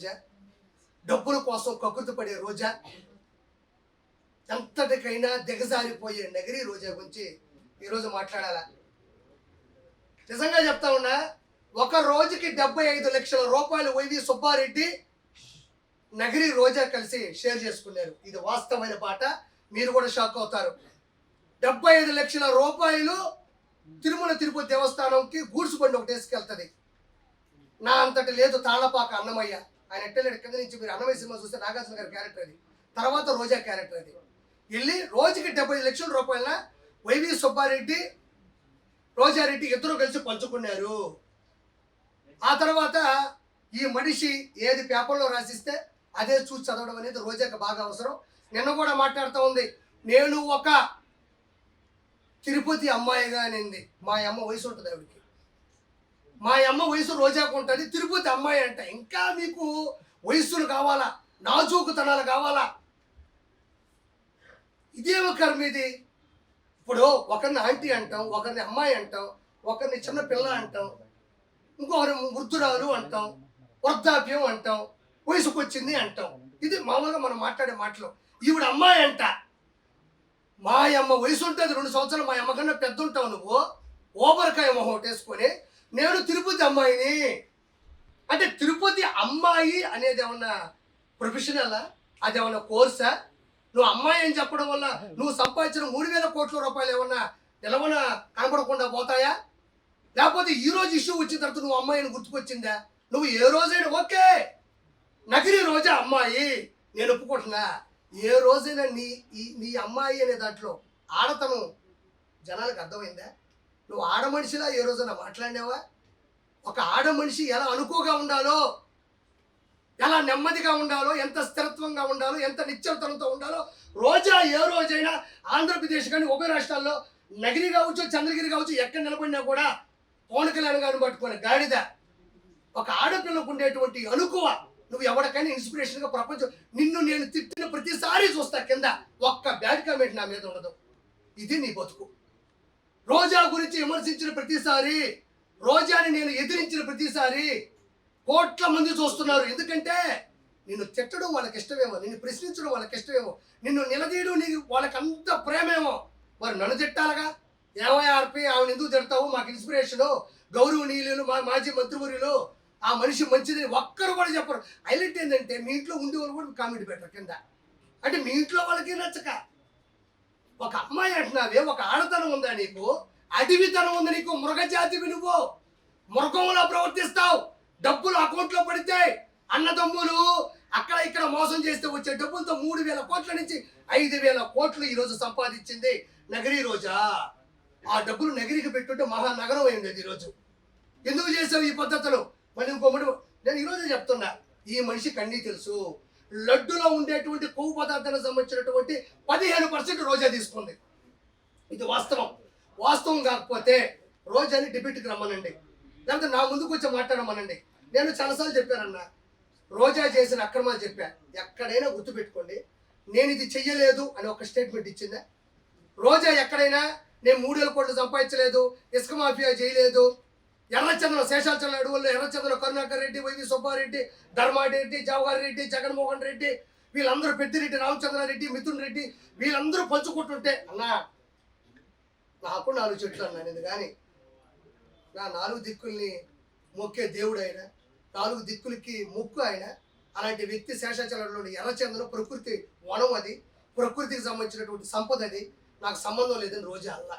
రోజా, డబ్బుల కోసం కకృతి పడే రోజా, ఎంతటికైనా దిగజారిపోయే నగిరి రోజా గురించి ఈరోజు మాట్లాడాలా? నిజంగా చెప్తా ఉన్నా, ఒక రోజుకి 75 లక్షల రూపాయలు వైవి సుబ్బారెడ్డి నగిరి రోజా కలిసి షేర్ చేసుకున్నారు. ఇది వాస్తవమైన పాట, మీరు కూడా షాక్ అవుతారు. 75 లక్షల రూపాయలు తిరుమల తిరుపతి దేవస్థానంకి గూడ్స్ బండి ఒకటి వేసుకెళ్తుంది. నా అంతటి లేదు తాళపాక అన్నమయ్య, ఆయన ఎట్టలేడు కింద నుంచి. మీరు అన్నమయ్య సినిమా చూస్తే నాగార్జున గారి క్యారెక్టర్ అది, తర్వాత రోజా క్యారెక్టర్ అది. వెళ్ళి రోజుకి 75 లక్షల రూపాయల వైవి సుబ్బారెడ్డి రోజారెడ్డి ఇద్దరు కలిసి పంచుకున్నారు. ఆ తర్వాత ఈ మనిషి ఏది పేపర్లో రాసిస్తే అదే చూసి చదవడం అనేది రోజాకి బాగా అవసరం. నిన్న కూడా మాట్లాడుతూ ఉంది, నేను ఒక తిరుపతి అమ్మాయిగా అనింది. మా అమ్మ వయసు ఉంటుంది ఆవిడకి, మా అమ్మ వయసు రోజాకు ఉంటుంది, తిరుపతి అమ్మాయి అంట. ఇంకా మీకు వయస్సులు కావాలా, నాజూకుతనాలు కావాలా? ఇదేమో కర్మ ఇది. ఇప్పుడు ఒకరిని ఆంటీ అంటాం, ఒకరిని అమ్మాయి అంటాం, ఒకరిని చిన్న పిల్ల అంటాం, ఇంకొకరి వృద్ధురాలు అంటాం, వృద్ధాప్యం అంటాం, వయసుకు వచ్చింది అంటాం. ఇది మామూలుగా మనం మాట్లాడే మాటలు. ఈవిడ అమ్మాయి అంట. మా అమ్మ వయసు ఉంటుంది 2 సంవత్సరాలు, మా అమ్మ కన్నా పెద్ద ఉంటావు నువ్వు. ఓబరకాయ మొహం వేసుకొని నేను తిరుపతి అమ్మాయిని అంటే, తిరుపతి అమ్మాయి అనేది ఏమన్నా ప్రొఫెషనలా? అది ఏమన్నా కోర్సా? నువ్వు అమ్మాయి అని చెప్పడం వల్ల నువ్వు సంపాదించిన 3,000 కోట్ల రూపాయలు ఏమన్నా నిలవన కనపడకుండా పోతాయా? లేకపోతే ఈ రోజు ఇష్యూ వచ్చిన తర్వాత నువ్వు అమ్మాయిని గుర్తుకొచ్చిందా? నువ్వు ఏ రోజైనా ఓకే నగిరి రోజా అమ్మాయి నేను ఒప్పుకుంటున్నా. ఏ రోజైనా నీ అమ్మాయి అనే దాంట్లో ఆడతనం జనాలకు అర్థమైందా? నువ్వు ఆడ మనిషిలా ఏ రోజైనా మాట్లాడినావా? ఒక ఆడ మనిషి ఎలా అనుకోగా ఉండాలో, ఎలా నెమ్మదిగా ఉండాలో, ఎంత స్థిరత్వంగా ఉండాలో, ఎంత నిశ్చలతనంతో ఉండాలో రోజా ఏ రోజైనా ఆంధ్రప్రదేశ్ కానీ ఉభయ రాష్ట్రాల్లో నగిరి కావచ్చు, చంద్రగిరి కావచ్చు, ఎక్కడ నిలబడినా కూడా పవన్ కళ్యాణ్ గారిని పట్టుకునే గాడిద. ఒక ఆడపిల్లకు ఉండేటువంటి అనుకువ నువ్వు ఎవరికైనా ఇన్స్పిరేషన్గా ప్రపంచం. నిన్ను నేను తిట్టిన ప్రతిసారి చూస్తా కింద ఒక్క బ్యాడ్ కామెంట్ నా మీద ఉండదు. ఇది నీ బతుకు. రోజా గురించి విమర్శించిన ప్రతిసారి, రోజాని నేను ఎదిరించిన ప్రతిసారి కోట్ల మంది చూస్తున్నారు. ఎందుకంటే నిన్ను తిట్టడం వాళ్ళకి ఇష్టమేమో, నిన్ను ప్రశ్నించడం వాళ్ళకి ఇష్టమేమో, నిన్ను నిలదీయడం నీకు వాళ్ళకి అంత ప్రేమేమో. మరి నన్ను తిట్టాలగా? ఏమయ్యార్పి ఆమెను ఎందుకు తిడతావు? మాకు ఇన్స్పిరేషను, గౌరవనీయులు, మా మాజీ మంత్రివర్యులు, ఆ మనిషి మంచిదని ఒక్కరు కూడా చెప్పరు. హైలైట్ ఏంటంటే మీ ఇంట్లో ఉండే వాళ్ళు కూడా కామెంట్ పెట్టరు కింద. అంటే మీ ఇంట్లో వాళ్ళకి నచ్చక ఒక అమ్మాయి అంటున్నావే, ఒక ఆడతనం ఉందా నీకు? అడవితనం ఉంది నీకు. మృగజాతివి నువ్వు. మృగంలో ప్రవర్తిస్తావు. డబ్బులు అకౌంట్లో పడితే అన్నదమ్ములు అక్కడ ఇక్కడ మోసం చేస్తే వచ్చే డబ్బులతో 3,000 కోట్ల నుంచి 5,000 కోట్లు ఈరోజు సంపాదించింది నగిరి రోజా. ఆ డబ్బులు నగిరికి పెట్టుంటే మహానగరం అయింది ఈరోజు. ఎందుకు చేసావు ఈ పద్ధతులు? మళ్ళీ ఇంకొకటి నేను ఈరోజే చెప్తున్నా, ఈ మనిషికి అన్నీ తెలుసు. లడ్డులో ఉండేటువంటి కొవ్వు పదార్థానికి సంబంధించినటువంటి 15% రోజా తీసుకుంది. ఇది వాస్తవం. వాస్తవం కాకపోతే రోజాని డిబేట్కి రమ్మనండి, లేకపోతే నా ముందుకు వచ్చి మాట్లాడమనండి. నేను చాలాసార్లు చెప్పానన్నా, రోజా చేసిన అక్రమాలు చెప్పా. ఎక్కడైనా గుర్తుపెట్టుకోండి, నేను ఇది చెయ్యలేదు అని ఒక స్టేట్మెంట్ ఇచ్చిందా? రోజా ఎక్కడైనా నేను 3,000 కోట్లు సంపాదించలేదు, ఇసుక మాఫియా చేయలేదు, ఎర్రచంద్రం శేషాచలం అడవుల్లో ఎర్రచంద్రం కరుణాకర్ రెడ్డి, వైవి సుబ్బారెడ్డి, ధర్మారెడ్డి, జవహర్ రెడ్డి, జగన్మోహన్ రెడ్డి, వీళ్ళందరూ పెద్దిరెడ్డి రామచంద్రారెడ్డి, మిథున్ రెడ్డి, వీళ్ళందరూ పంచుకుంటుంటే అన్నా నాకు 4 చెట్లు అన్నా. నేను కానీ నా 4 దిక్కుల్ని మొక్కే దేవుడు ఆయన, 4 దిక్కులకి మొక్కు ఆయన. అలాంటి వ్యక్తి శేషాచలంలోని ఎర్రచంద్రం ప్రకృతి వనం, అది ప్రకృతికి సంబంధించినటువంటి సంపద, అది నాకు సంబంధం లేదని రోజా అల్లా.